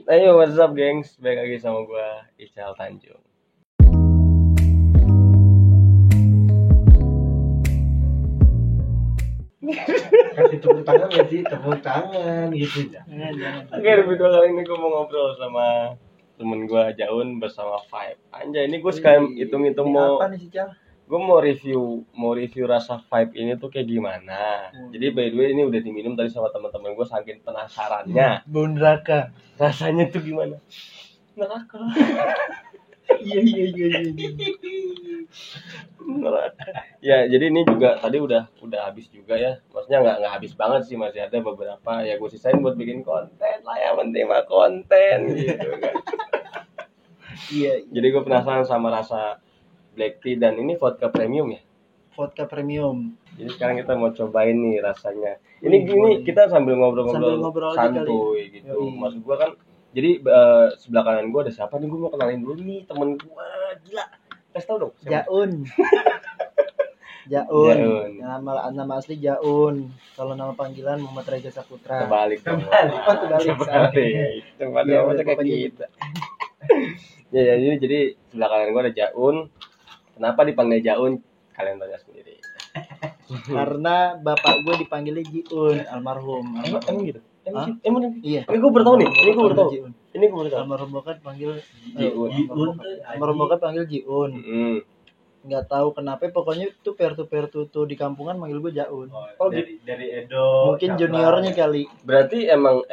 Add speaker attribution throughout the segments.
Speaker 1: Ayo, what's up, gengs? Balik lagi sama gue, Ical Tanjung.
Speaker 2: Kasih tepuk tangan ya sih, tepuk tangan gitu ya.
Speaker 1: Oke, di video kali ini gue mau ngobrol sama temen gue, Jaun, bersama Vibe. Anjay, ini gue sekalian hitung-hitung mau...
Speaker 2: Apa nih sih, Cal?
Speaker 1: Gue mau review rasa Vibe ini tuh kayak gimana. Jadi by the way ini udah diminum tadi sama teman-teman gue, saking penasarannya.
Speaker 2: Bau neraka.
Speaker 1: Rasanya tuh gimana? Neraka.
Speaker 2: Iya.
Speaker 1: Neraka. Ya, jadi ini juga tadi udah habis juga ya. Maksudnya nggak habis banget sih, masih ada beberapa ya gue sisain buat bikin konten lah, ya penting mah konten gitu kan.
Speaker 2: Iya.
Speaker 1: Jadi gue penasaran sama rasa black tea, dan ini vodka premium ya.
Speaker 2: Vodka premium.
Speaker 1: Jadi sekarang kita mau cobain nih rasanya. Ini gini kita sambil ngobrol-ngobrol santuy gitu.
Speaker 2: Yoi.
Speaker 1: Maksud gue kan, jadi sebelah kanan gue ada siapa nih, gue mau kenalin dulu nih temen gue, gila. Kasih tau dong. Siapa?
Speaker 2: Jaun. Nama asli Jaun. Kalau nama panggilan Muhammad Reza Saputra.
Speaker 1: Kebalik dong.
Speaker 2: Kebalik.
Speaker 1: Iya, kayak kita. Ya, jadi sebelah kanan gue ada Jaun. Kenapa dipanggil Jaun? Kalian tanya sendiri.
Speaker 2: Karena bapak gue dipanggilnya Jiun, almarhum.
Speaker 1: Emang gitu?
Speaker 2: Hah?
Speaker 1: Emang?
Speaker 2: Iya.
Speaker 1: Ini gue baru tahu nih.
Speaker 2: Jiun.
Speaker 1: Ini gue baru tahu.
Speaker 2: Almarhum bokap panggil
Speaker 1: Jiun.
Speaker 2: Almarhum bokap panggil Jiun. Nggak tahu kenapa, pokoknya tuh per tuh di kampungan manggil gue Jaun.
Speaker 1: Oh, dari Edo.
Speaker 2: Mungkin juniornya kali.
Speaker 1: Berarti emang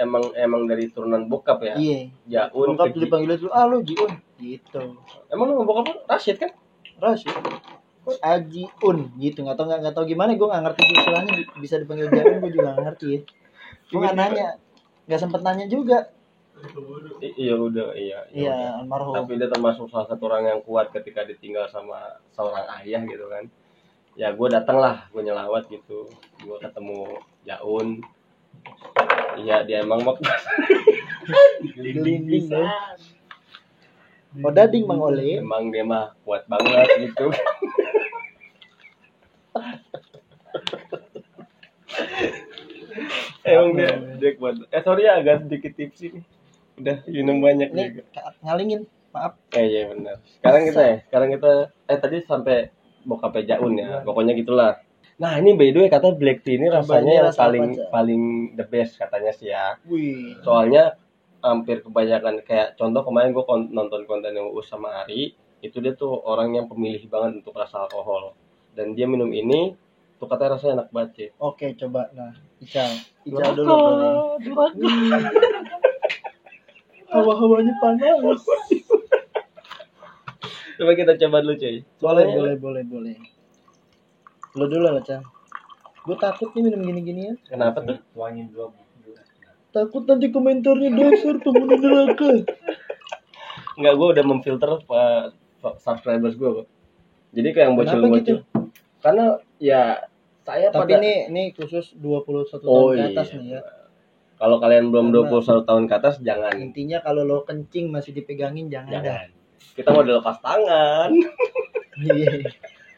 Speaker 1: dari turunan bokap ya?
Speaker 2: Iya.
Speaker 1: Jaun.
Speaker 2: Bokap dipanggilnya dulu, lu Jiun. Gitu.
Speaker 1: Emang nama bokap lu Rashid kan?
Speaker 2: Rashid. Ajiun gitu, nggak tahu gimana, gue nggak ngerti istilahnya bisa dipanggil Jaun, gue juga nggak ngerti ya. Gue nggak nanya, nggak sempet nanya juga.
Speaker 1: Iya udah.
Speaker 2: Almarhum.
Speaker 1: Tapi dia termasuk salah satu orang yang kuat ketika ditinggal sama seorang ayah gitu kan. Ya gue datang lah, gue nyelawat gitu, gue ketemu Jaun. Iya dia emang
Speaker 2: Gelinding ya. Oh dading Bang Ole.
Speaker 1: Emang dia mah kuat banget gitu. Emang dia kuat. Sorry ya, agak sedikit tipsi nih. Udah minum banyak
Speaker 2: Nih,
Speaker 1: juga.
Speaker 2: ngalingin, maaf.
Speaker 1: Iya benar. Sekarang kita tadi sampai bokapnya Jaun ya. Pokoknya gitulah. Nah, ini by the way kata black tea ini rasanya yang paling the best katanya sih ya.
Speaker 2: Wih.
Speaker 1: Soalnya hampir kebanyakan, kayak contoh kemarin gue nonton konten yang Uus sama Ari, itu dia tuh orang yang pemilih banget untuk rasa alkohol. Dan dia minum ini tuh katanya rasanya enak banget sih.
Speaker 2: Oke, coba. Nah, Ical dulu boleh. Hawa-hawanya panas.
Speaker 1: Coba kita coba dulu cuy.
Speaker 2: Boleh. Lo dulu lah, Cal. Gue takut nih minum gini-ginian.
Speaker 1: Kenapa tuh?
Speaker 2: Tuangin dulu. Takut nanti komentarnya dasar penghuni neraka.
Speaker 1: Enggak, gue udah memfilter subscribers gue kok. Jadi kayak yang bocil-bocil.
Speaker 2: Gitu?
Speaker 1: Karena ya saya
Speaker 2: tapi nih khusus 21 tahun ke atas nih ya.
Speaker 1: Kalau kalian belum 21 tahun ke atas jangan.
Speaker 2: Intinya kalau lo kencing masih dipegangin jangan.
Speaker 1: Kita mau dilepas tangan.
Speaker 2: Iya.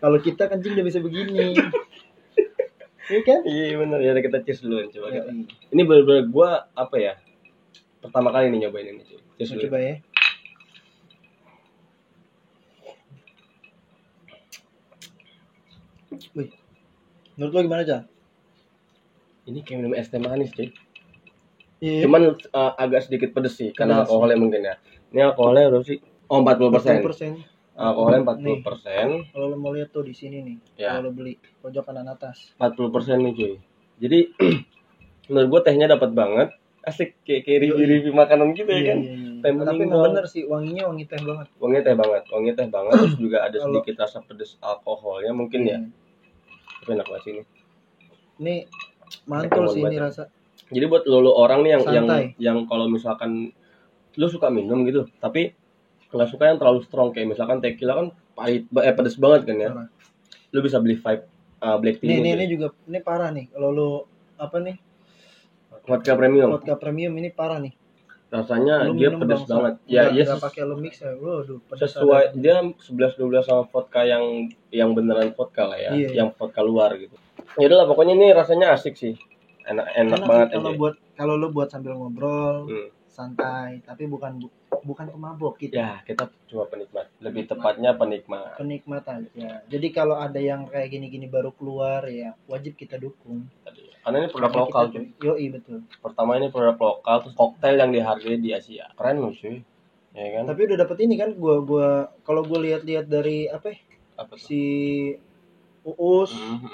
Speaker 2: Kalau kita kencing udah bisa begini. Iya kan?
Speaker 1: Iya benar ya, kita cheers dulu coba kita. Ini bener-bener gue apa ya? Pertama kali nih nyobain ini cuy. Cheers dulu.
Speaker 2: Coba ya. Wih. Menurut lo gimana, Cal?
Speaker 1: Ini kayak minum es teh manis cuy.
Speaker 2: Iya.
Speaker 1: Cuman agak sedikit pedes sih karena alkoholnya mungkin ya. Ini alkoholnya berapa sih? Oh, 40%. Alkoholnya 40%.
Speaker 2: Kalau lo mau lihat tuh di sini nih.
Speaker 1: Ya.
Speaker 2: Kalau lo beli pojok kanan atas.
Speaker 1: 40% nih cuy. Jadi menurut gue tehnya dapat banget. Asik kayak review makanan gitu ya kan.
Speaker 2: Iya. Tapi memang bener sih, wanginya wangi teh banget.
Speaker 1: Wangi teh banget. Terus juga ada sedikit rasa pedes alkoholnya mungkin ya. Tapi enak banget sih ini.
Speaker 2: Ini mantul sih ini rasa.
Speaker 1: Jadi buat lo orang nih yang kalau misalkan lo suka minum gitu, tapi nggak suka yang terlalu strong, kayak misalkan tequila kan pahit, pedes banget kan ya. Lo bisa beli Vibe black tea
Speaker 2: ini juga ini parah nih. Kalau lo apa nih?
Speaker 1: Vodka
Speaker 2: premium ini parah nih.
Speaker 1: Rasanya dia pedes banget. Ya,
Speaker 2: Enggak pakai lo mix ya. Waduh,
Speaker 1: sesuai dia 11-12 sama vodka yang beneran vodka lah ya, yang vodka luar gitu. Ya udah lah, pokoknya ini rasanya asik sih. Enak banget
Speaker 2: kalau lo buat sambil ngobrol, santai, tapi bukan pemabok gitu.
Speaker 1: Ya, kita cuma penikmat. Lebih tepatnya penikmat.
Speaker 2: Penikmat aja. Jadi kalau ada yang kayak gini-gini baru keluar ya wajib kita dukung.
Speaker 1: Karena ini produk lokal cuy.
Speaker 2: Yoi, betul.
Speaker 1: Pertama ini produk lokal, terus koktail yang dihargai di Asia. Keren loh cuy. Ya kan?
Speaker 2: Tapi udah dapet ini kan kalau gua lihat-lihat dari apa si Uus,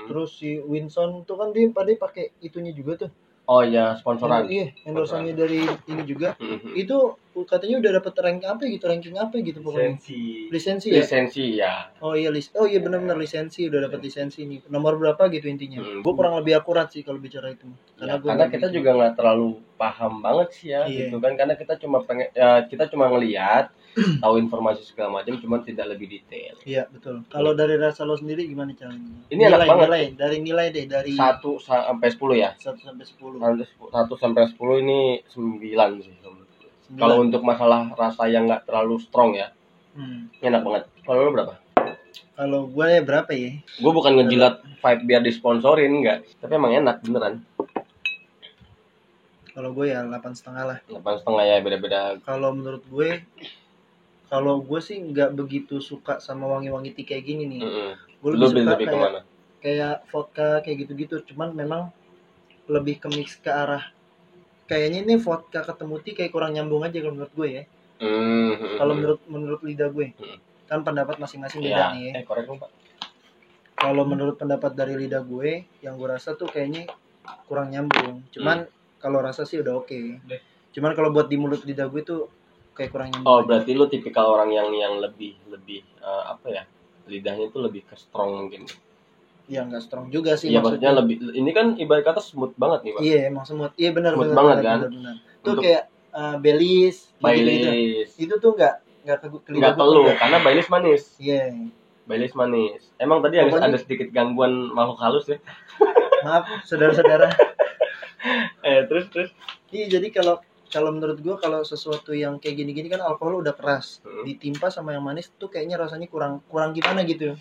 Speaker 2: terus si Winson tuh kan dia pada pakai itunya juga tuh.
Speaker 1: Oh iya, sponsoran.
Speaker 2: Iya, endorsannya dari ini juga. Itu katanya udah dapet ranking apa gitu pokoknya. Lisensi ya?
Speaker 1: Lisensi ya.
Speaker 2: Oh iya benar-benar lisensi, udah dapet lisensi nih. Nomor berapa gitu intinya. Gue kurang lebih akurat sih kalau bicara itu.
Speaker 1: Karena kita juga nggak terlalu paham banget sih ya, gitu kan. Karena kita cuma ngelihat, tahu informasi segala macam, cuma tidak lebih detail.
Speaker 2: Iya betul. Kalau dari rasa lo sendiri gimana caranya?
Speaker 1: Ini enak banget.
Speaker 2: Dari nilai deh, dari
Speaker 1: 1 sampai 10 ya.
Speaker 2: 1 sampai 10.
Speaker 1: 1 sampai 10 ini 9 sih. Kalau untuk masalah rasa yang nggak terlalu strong ya, enak banget. Kalau lo berapa?
Speaker 2: Kalau gue ya berapa ya?
Speaker 1: Gue bukan ngejilat vibe biar disponsorin, enggak. Tapi emang enak beneran.
Speaker 2: Kalau gue ya 8,5 lah.
Speaker 1: 8,5 ya, beda-beda.
Speaker 2: Kalau menurut gue sih nggak begitu suka sama wangi-wangi tea kayak gini nih. Gue lebih suka kayak vodka kayak gitu-gitu. Cuman memang lebih ke mix ke arah kayaknya ini vodka ketemu tea kayak kurang nyambung aja kalau menurut gue ya. Kalau menurut lidah gue. Kan pendapat masing-masing beda nih ya.
Speaker 1: Korek Pak.
Speaker 2: Kalau menurut pendapat dari lidah gue, yang gue rasa tuh kayaknya kurang nyambung. Cuman kalau rasa sih udah oke. Cuman kalau buat di mulut lidah gue tuh kayak kurang nyambung.
Speaker 1: Oh, berarti lu tipikal orang yang lebih apa ya? Lidahnya tuh lebih ke strong mungkin.
Speaker 2: Ya nggak strong juga sih.
Speaker 1: Iya maksudnya lebih. Ini kan ibarat kata smooth banget nih Pak.
Speaker 2: Iya emang smooth. Iya benar.
Speaker 1: Smooth banget kan.
Speaker 2: Benar. Tuh kayak Baileys. Itu tuh nggak
Speaker 1: perlu karena Baileys manis.
Speaker 2: Iya.
Speaker 1: Baileys manis. Emang tadi ada sedikit gangguan makhluk halus ya.
Speaker 2: Maaf saudara-saudara.
Speaker 1: Terus.
Speaker 2: Iya jadi kalau menurut gue kalau sesuatu yang kayak gini-gini kan alkohol udah keras, ditimpa sama yang manis tuh kayaknya rasanya kurang gimana gitu.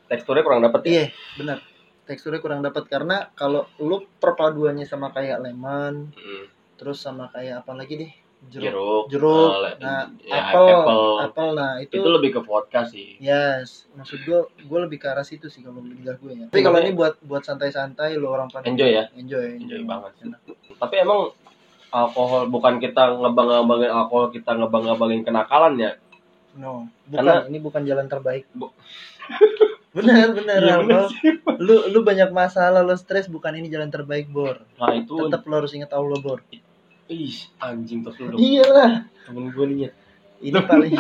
Speaker 1: Teksturnya kurang dapet ya?
Speaker 2: Iya, benar. Teksturnya kurang dapat karena kalau lu perpaduannya sama kayak lemon, terus sama kayak apa lagi deh? Jeruk. Nah,
Speaker 1: ya,
Speaker 2: apel. Nah, itu
Speaker 1: lebih ke vodka sih.
Speaker 2: Yes, maksud gue lebih ke arah situ sih kalau lidah gue ya. Tapi kalau ini buat santai-santai lu orang pada
Speaker 1: enjoy ya?
Speaker 2: Enjoy
Speaker 1: banget sih. Tapi emang alkohol bukan kita ngebang-ngebangin alkohol, kita ngebang-ngebangin kenakalan ya.
Speaker 2: No, bukan. Ini bukan jalan terbaik. Benar.
Speaker 1: Ya,
Speaker 2: lu banyak masalah, lu stres, bukan ini jalan terbaik, Bor.
Speaker 1: Nah, itu
Speaker 2: tetap lu harus ingat Allah, Bor.
Speaker 1: Ih, anjing terus lu dong.
Speaker 2: Iyalah.
Speaker 1: Temen gue nih.
Speaker 2: Ini paling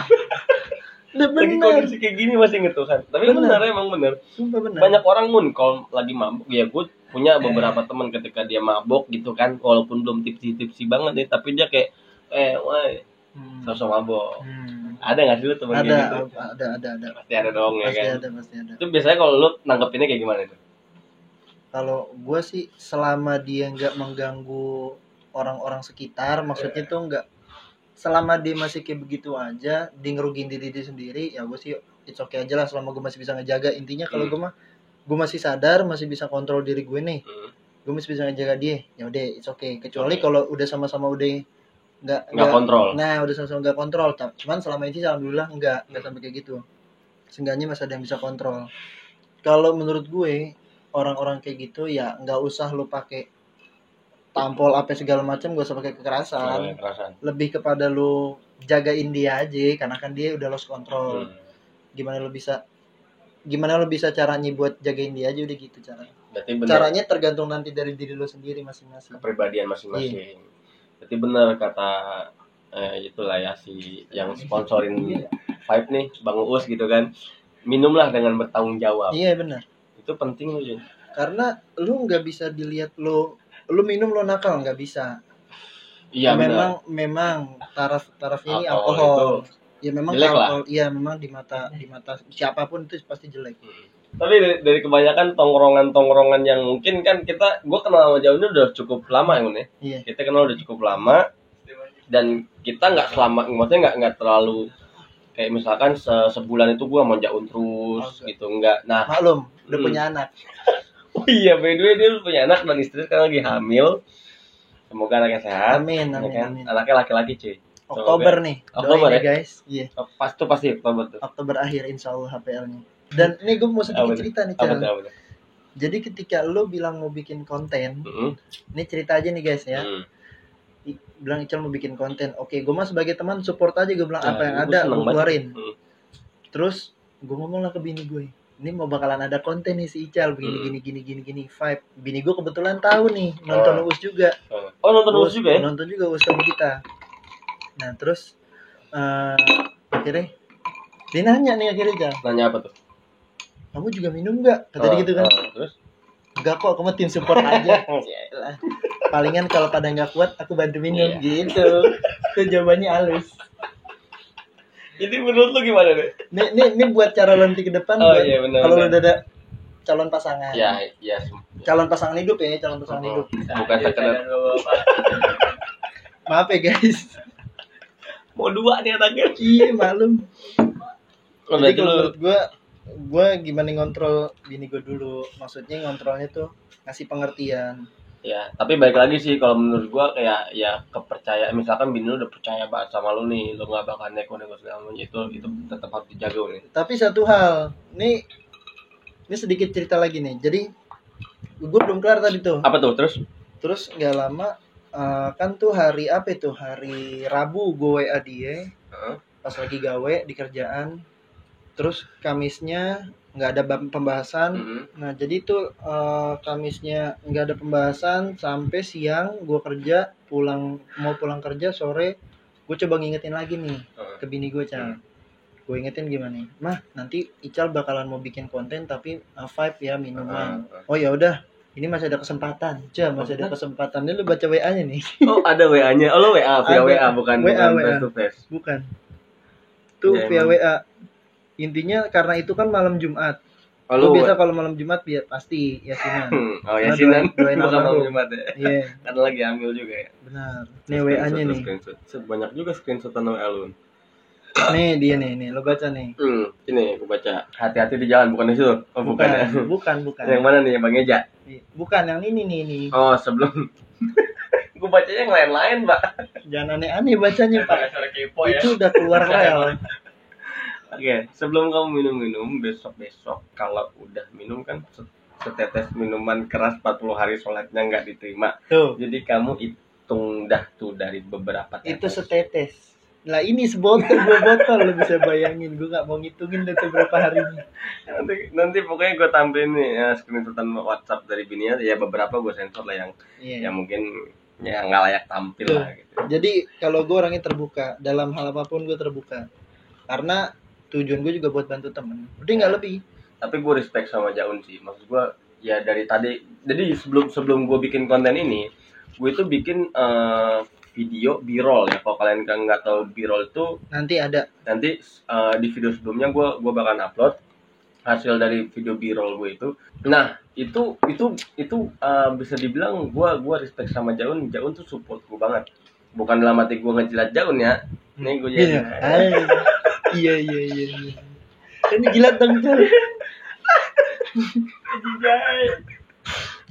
Speaker 1: lagi kondisi kayak gini masih inget tuh kan. Tapi emang bener.
Speaker 2: Sumpah bener.
Speaker 1: Banyak orang kalau lagi mabuk ya, gue punya beberapa teman ketika dia mabuk gitu kan, walaupun belum tipsi banget nih, tapi dia kayak sosok mabuk. Ada nggak sih lu temen gitu?
Speaker 2: Ada.
Speaker 1: Pasti ada dong ya kan.
Speaker 2: Pasti ada.
Speaker 1: Itu biasanya kalau lu nanggepinnya kayak gimana tuh?
Speaker 2: Kalau gue sih selama dia nggak mengganggu orang-orang sekitar, maksudnya tuh nggak, selama dia masih kayak begitu aja, dia ngerugiin diri dia sendiri, ya gue sih it's okay aja lah selama gue masih bisa ngejaga. Intinya kalau gue masih sadar, masih bisa kontrol diri gue nih, gue masih bisa ngejaga dia, ya udah it's okay. Kecuali kalau udah sama-sama udah nggak
Speaker 1: kontrol.
Speaker 2: Nah udah sama-sama nggak kontrol, cuman selama ini alhamdulillah nggak sampai kayak gitu. Seenggaknya masih ada yang bisa kontrol. Kalau menurut gue orang-orang kayak gitu ya nggak usah lu pakai tampol apa segala macam, gak usah pakai kekerasan. Lebih kepada lu jagain dia aja, karena kan dia udah lost control. Gimana lu bisa caranya buat jagain dia aja, udah gitu caranya. Caranya tergantung nanti dari diri lu sendiri masing-masing.
Speaker 1: Kepribadian masing-masing. Berarti benar kata itulah ya si yang sponsorin Vibe nih, Bang Uus gitu kan. Minumlah dengan bertanggung jawab.
Speaker 2: Iya benar.
Speaker 1: Itu penting loh, Jun.
Speaker 2: Karena lu nggak bisa dilihat lu minum lo nakal, nggak bisa.
Speaker 1: Iya
Speaker 2: memang tarafnya ini alkohol. Ya memang alkohol. Iya memang di mata siapapun itu pasti jelek.
Speaker 1: Tapi dari kebanyakan tongkrongan yang mungkin kan gue kenal sama Jauh ini udah cukup lama ya, ya.
Speaker 2: Iya.
Speaker 1: Kita kenal udah cukup lama dan kita nggak maksudnya nggak terlalu kayak misalkan sebulan itu gue mau Jaun terus gitu, nggak. Nah,
Speaker 2: maklum udah punya anak.
Speaker 1: Oh iya, by the way dia punya anak dan istri sekarang lagi hamil. Semoga anaknya sehat.
Speaker 2: Amin,
Speaker 1: ya
Speaker 2: amin,
Speaker 1: kan?
Speaker 2: amin.
Speaker 1: Anaknya laki-laki cuy.
Speaker 2: Oktober nih.
Speaker 1: Oktober
Speaker 2: doain
Speaker 1: ya
Speaker 2: guys. Iya.
Speaker 1: Pasti Oktober tuh.
Speaker 2: Oktober akhir insyaallah HPL-nya. Dan ini gue mau sedikit cerita nih, Cal. Jadi ketika lo bilang mau bikin konten, ini cerita aja nih guys ya. Bilang Ical mau bikin konten. Oke, gue mah sebagai teman support aja, gue bilang apa yang ada gue keluarin. Terus gue ngomong lah ke bini gue, ini mau bakalan ada konten nih si Ical begini gini vibe. Bini gue kebetulan tahu nih, nonton Uus juga.
Speaker 1: Oh, nonton Uus juga ya?
Speaker 2: Nonton juga Uus sama kita. Nah terus akhirnya dia nanya nih akhirnya, Cal.
Speaker 1: Nanya apa tuh?
Speaker 2: Kamu juga minum nggak? Kata dia gitu kan.
Speaker 1: Terus?
Speaker 2: Enggak kok, aku mah tim support aja. Palingan kalau pada nggak kuat aku bantu minum gitu. Itu jawabannya halus.
Speaker 1: Jadi menurut lu gimana deh?
Speaker 2: Ini buat cara nanti ke depan.
Speaker 1: Iya, benar.
Speaker 2: Kalau udah ada calon pasangan.
Speaker 1: Iya.
Speaker 2: Calon pasangan hidup ya, calon pasangan hidup.
Speaker 1: Bukan sekedar
Speaker 2: Maaf ya guys.
Speaker 1: Mau 2 nih anaknya.
Speaker 2: Iya, malum. Jadi kalau menurut gue gimana ngontrol bini gue dulu. Maksudnya ngontrolnya tuh ngasih pengertian.
Speaker 1: Ya, tapi balik lagi sih kalau menurut gua kayak ya kepercayaan, misalkan bini lu udah percaya banget sama lu nih, lu enggak bakal nego-nego segala macam, itu tetap harus dijaga nih.
Speaker 2: Tapi satu hal, ini sedikit cerita lagi nih. Jadi gua belum kelar tadi tuh.
Speaker 1: Apa tuh? Terus
Speaker 2: enggak lama kan tuh hari apa itu? Hari Rabu gue WA dia. Pas lagi gawe di kerjaan. Terus Kamisnya nggak ada pembahasan. Nah jadi tuh Kamisnya nggak ada pembahasan sampai siang gue kerja, mau pulang kerja sore gue coba ngingetin lagi nih ke bini gue, Cal. Gue ingetin gimana nih, mah nanti Ical bakalan mau bikin konten tapi vibe ya minuman. Oh ya udah, ini masih ada kesempatan, masih ada kesempatan. Ini lu baca WA-nya nih.
Speaker 1: Oh ada WA-nya, oh lo WA via WA bukan face to face.
Speaker 2: Bukan, tuh via WA. Intinya karena itu kan malam Jumat. Lu biasa kalau malam Jumat pasti yasinan.
Speaker 1: Oh yasinan.
Speaker 2: Doain
Speaker 1: malam Jumat ya.
Speaker 2: Iya.
Speaker 1: Karena lagi hamil juga ya.
Speaker 2: Benar. Nih WA-nya nih.
Speaker 1: Banyak juga screenshotan WA lu.
Speaker 2: Nih dia nih, lo baca nih.
Speaker 1: Ini aku baca. Hati-hati di jalan, bukan di situ. Oh bukan ya.
Speaker 2: Bukan.
Speaker 1: Yang mana nih, Bang Eja?
Speaker 2: Bukan, yang ini nih.
Speaker 1: Oh sebelum. Gue bacanya yang lain-lain, Pak.
Speaker 2: Jangan aneh-aneh bacanya, Pak. Itu udah keluar rel.
Speaker 1: Oke, sebelum kamu minum-minum, besok-besok kalau udah minum kan setetes minuman keras 40 hari sholatnya nggak diterima.
Speaker 2: Tuh.
Speaker 1: Jadi kamu hitung dah tuh dari beberapa tetes.
Speaker 2: Itu setetes. Lah ini sebotol, 2 botol lo bisa bayangin. Gue nggak mau ngitungin deh tuh berapa harinya.
Speaker 1: Nanti pokoknya gue tampilin nih ya, screenshotan WhatsApp dari bininya, ya beberapa gue sensor lah yang mungkin ya nggak layak tampil lah gitu.
Speaker 2: Jadi kalau gue orangnya terbuka, dalam hal apapun gue terbuka. Karena tujuan gue juga buat bantu temen, udah nggak lebih. Tapi
Speaker 1: gue respect sama Jaun sih, maksud gue ya dari tadi. Jadi sebelum gue bikin konten ini, gue itu bikin video b-roll ya. Kalau kalian kan nggak tahu b-roll itu nanti di video sebelumnya gue bakalan upload hasil dari video b-roll gue itu. Nah itu bisa dibilang gue respect sama Jaun tuh support gue banget. Bukan dalam arti gue ngejilat Jaun ya. Nih gue jadi.
Speaker 2: Iya. Ini jilat dong, Cal.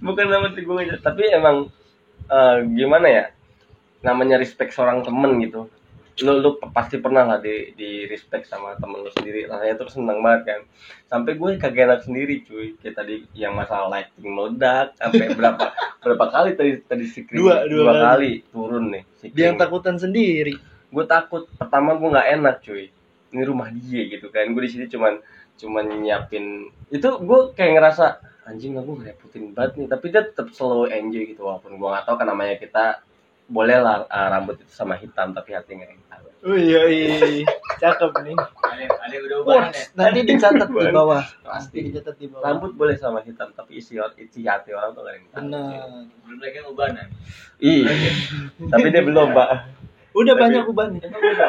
Speaker 1: Bukan nama gue aja, tapi emang gimana ya? Namanya respect seorang temen gitu. Lu pasti pernah lah di respect sama temen lu sendiri. Rasanya tuh senang banget kan. Sampai gue kagak enak sendiri, cuy. Kayak tadi yang masalah lighting meledak sampai berapa kali tadi screen dua kali turun nih.
Speaker 2: Dia yang takutan sendiri.
Speaker 1: Gue takut. Pertama gue nggak enak, cuy. Ini rumah dia gitu kan, gue di sini cuman nyiapin itu. Gue kayak ngerasa anjing, aku ngerepotin banget nih, tapi dia tetap selalu enjoy gitu. Walaupun gue nggak tahu kan, namanya kita boleh lah rambut itu sama hitam tapi hati nggak hitam.
Speaker 2: Iya, cakep nih.
Speaker 1: Ada udah ubahan ya.
Speaker 2: Nanti dicatat di bawah. Pasti dicatat di bawah.
Speaker 1: Rambut boleh sama hitam tapi isi hati orang tuh nggak ada yang hitam.
Speaker 2: Benar.
Speaker 1: Belum lagi ubahan. Iya. Tapi dia belum, Pak.
Speaker 2: Udah banyak uban,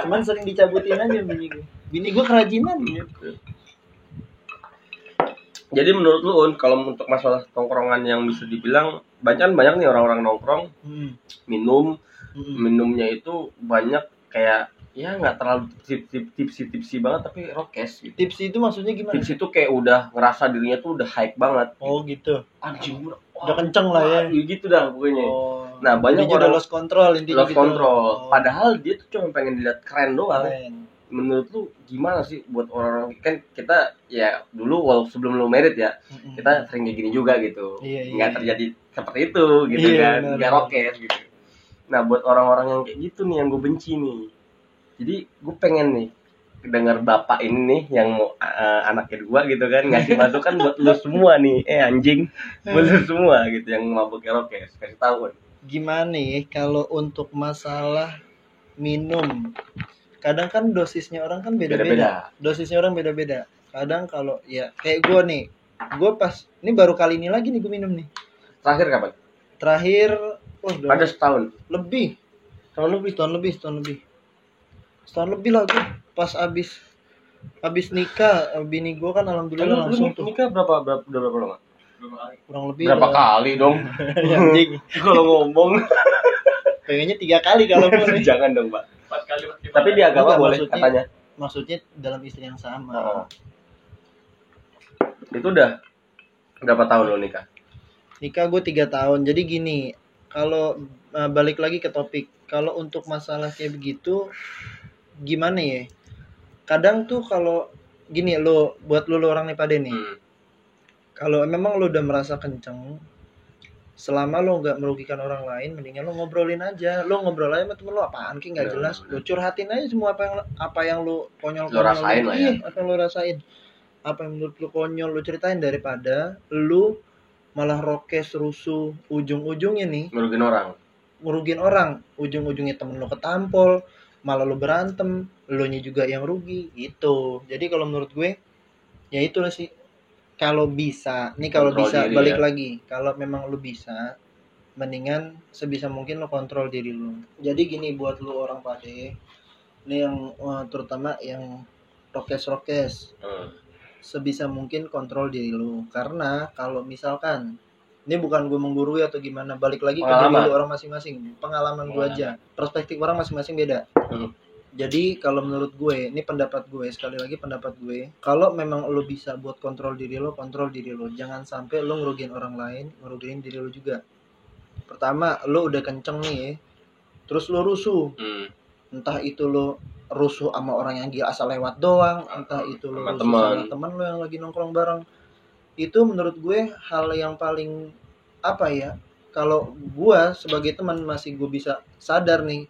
Speaker 2: cuman sering dicabutin aja bini gue. Bini gue kerajinan gitu.
Speaker 1: Jadi menurut lu, Un, kalau untuk masalah tongkrongan yang bisa dibilang banyak nih orang-orang nongkrong, minumnya itu banyak kayak ya nggak terlalu tipsi banget tapi rokes gitu.
Speaker 2: Tipsi itu maksudnya gimana?
Speaker 1: Tipsi itu kayak udah ngerasa dirinya tuh udah hype banget.
Speaker 2: Oh gitu.
Speaker 1: Anjing,
Speaker 2: udah kenceng lah ya.
Speaker 1: Gitu dah pokoknya. Nah, banyak
Speaker 2: orang udah lost control intinya
Speaker 1: gitu. Padahal dia tuh cuma pengen dilihat keren doang. Menurut lu gimana sih buat orang kan kita ya dulu sebelum lu married ya, kita sering kayak gini juga gitu. Nggak terjadi seperti itu gitu kan. Nggak roket gitu. Nah, buat orang-orang yang kayak gitu nih yang gue benci nih. Jadi gue pengen nih dengar bapak ini nih yang mau anaknya 2 gitu kan ngasih masukan buat lu semua nih anjing buat lu semua gitu yang mabuk rokes kasih tahu
Speaker 2: gimana nih kalau untuk masalah minum kadang kan dosisnya orang kan beda-beda. Dosisnya orang beda-beda kadang kalau ya kayak gue nih gue pas ini baru kali ini lagi nih gue minum nih.
Speaker 1: Terakhir kapan?
Speaker 2: Ada
Speaker 1: setahun
Speaker 2: lebih setahun lebih lah gue pas abis nikah bini gue kan alhamdulillah langsung tuh.
Speaker 1: Nikah berapa lama?
Speaker 2: Kurang lebih
Speaker 1: berapa kali dong? Kalau ngomong
Speaker 2: pengennya 3 kali kalau boleh.
Speaker 1: Jangan dong, Pak. 4 kali. Tapi di agama boleh katanya.
Speaker 2: Maksudnya dalam istri yang sama.
Speaker 1: Itu udah berapa tahun lo nikah?
Speaker 2: Nikah gue 3 tahun. Jadi gini, kalau balik lagi ke topik, kalau untuk masalah kayak begitu gimana ya? Kadang tuh kalau gini buat lu orang nih pada nih. Kalau memang lu udah merasa kenceng, selama lu nggak merugikan orang lain, mendingan lu ngobrolin aja. Lu ngobrol aja sama temen lu apaan ki nggak jelas. Lu curhatin aja semua apa yang lu konyol
Speaker 1: rasain lah ya.
Speaker 2: Apa yang lu rasain. Apa yang menurut lu konyol lu ceritain daripada lu malah rokes rusuh ujung-ujungnya nih ngerugin orang ujung-ujungnya temen lu ketampol malah lu berantem lu nya juga yang rugi gitu. Jadi kalau menurut gue ya itu lah sih kalau bisa balik lagi kalau memang lu bisa mendingan sebisa mungkin lu kontrol diri lu. Jadi gini buat lu orang pade ini yang terutama yang rokes sebisa mungkin kontrol diri lu karena kalau misalkan ini bukan gue menggurui atau gimana balik lagi ke diri lu orang masing-masing pengalaman gue aja perspektif orang masing-masing beda. Jadi kalau menurut gue ini pendapat gue sekali lagi pendapat gue kalau memang lu bisa buat kontrol diri lu jangan sampai lu ngerugiin orang lain ngerugiin diri lu juga. Pertama lu udah kenceng nih terus lu rusuh entah itu lu rusuh sama orang yang dia asal lewat doang, entah itu lu rusuh sama teman lu yang lagi nongkrong bareng. Itu menurut gue hal yang paling apa ya? Kalau gue sebagai teman masih gue bisa sadar nih,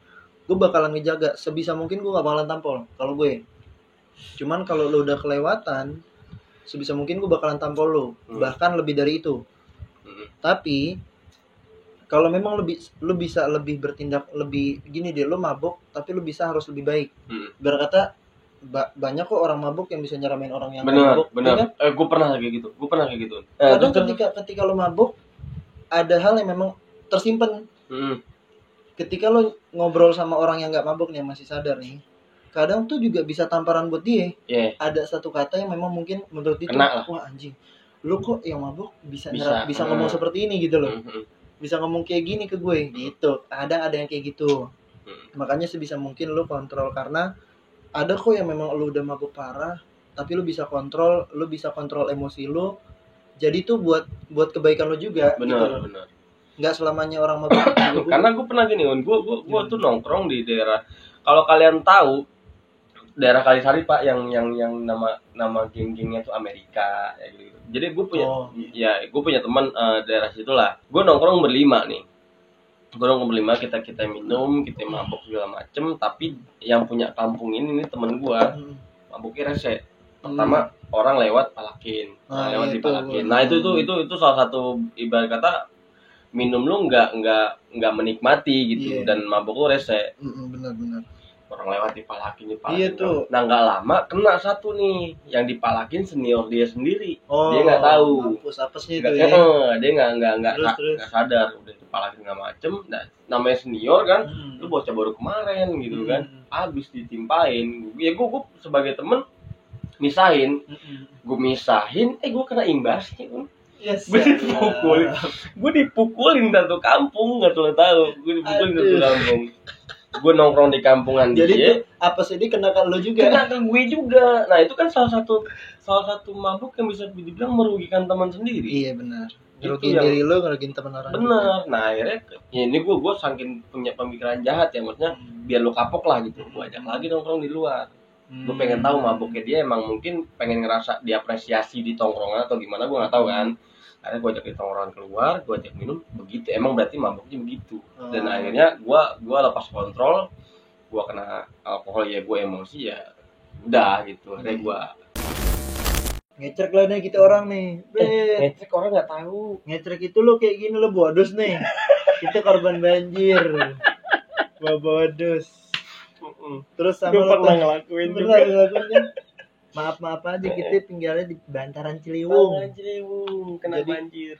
Speaker 2: gue bakalan ngejaga sebisa mungkin gue gak bakalan tampol kalau gue. Cuman kalau lu udah kelewatan, sebisa mungkin gue bakalan tampol lu, bahkan lebih dari itu. Tapi kalau memang lu bisa lebih bertindak lebih gini deh, lu mabuk tapi lu harus lebih baik. Berkata banyak kok orang mabuk yang bisa nyeramain orang yang mabuk.
Speaker 1: Benar. Ya kan? Gue pernah kayak gitu.
Speaker 2: Kadang ketika lu mabuk ada hal yang memang tersimpan. Ketika lu ngobrol sama orang yang nggak mabuk nih yang masih sadar nih, kadang tuh juga bisa tamparan buat dia. Ada satu kata yang memang mungkin menurut dia wah anjing, lu kok yang mabuk bisa ngomong seperti ini gitu loh. Bisa ngomong kayak gini ke gue gitu. Ada yang kayak gitu. Makanya sebisa mungkin lu kontrol karena ada kok yang memang lu udah mabuk parah tapi lu bisa kontrol emosi lu. Jadi tuh buat kebaikan lu juga.
Speaker 1: Benar.
Speaker 2: Enggak selamanya orang mabuk.
Speaker 1: Karena gue pernah gini, gue tuh nongkrong di daerah kalau kalian tahu daerah Kalisari Pak yang nama geng-gengnya tuh Amerika ya gitu. Jadi gue punya teman daerah situ lah. Gue nongkrong berlima nih. Kita minum, kita mabuk segala macem. Tapi yang punya kampung ini temen gue mabuknya rese. Pertama orang lewat palakin, dipalakin. Nah itu salah satu ibarat kata minum lu nggak menikmati gitu dan mabuk lu rese.
Speaker 2: Benar.
Speaker 1: Orang lewat dipalakin.
Speaker 2: Iya tuh.
Speaker 1: Nah nggak lama kena satu nih yang dipalakin senior dia sendiri. Dia nggak tahu.
Speaker 2: Apesnya itu ya.
Speaker 1: Dia nggak sadar udah dipalakin nggak macem. Nah namanya senior kan, lu bocah baru kemarin gitu kan, abis ditimpain. Ya gue sebagai temen misahin, gue kena imbasnya kan.
Speaker 2: Yes,
Speaker 1: gue dipukulin satu kampung nggak tahu. Gue dipukulin satu kampung. Gue nongkrong di kampungan dia.
Speaker 2: Jadi apa sih dia kena ke lo juga?
Speaker 1: Kena ke gue juga. Nah itu kan salah satu mabuk yang bisa dibilang merugikan teman sendiri.
Speaker 2: Iya benar. ngerugiin diri lo, ngerugiin teman orang.
Speaker 1: Bener. Nah akhirnya ya ini gue saking punya pemikiran jahat ya, maksudnya biar lo kapok lah gitu, gue ajak lagi nongkrong di luar. Gue pengen tahu mabuknya dia emang mungkin pengen ngerasa diapresiasi di tongkrongan atau gimana, gue nggak tahu kan. Akhirnya gue ajak di tongkrongan keluar, gue ajak minum, begitu emang berarti mabuknya begitu. Dan akhirnya gue lepas kontrol, gue kena alkohol ya, gue emosi ya udah gitu. Akhirnya gue
Speaker 2: ngecek lah nih kita orang nih.
Speaker 1: ngecek orang nggak tahu.
Speaker 2: Ngecek itu lo kayak gini lo bodos nih. Kita korban banjir. Bodos. Terus sama lo
Speaker 1: pernah ngelakuin juga.
Speaker 2: Maaf aja kita tinggalnya di bantaran Ciliwung.
Speaker 1: Kena
Speaker 2: jadi,
Speaker 1: banjir.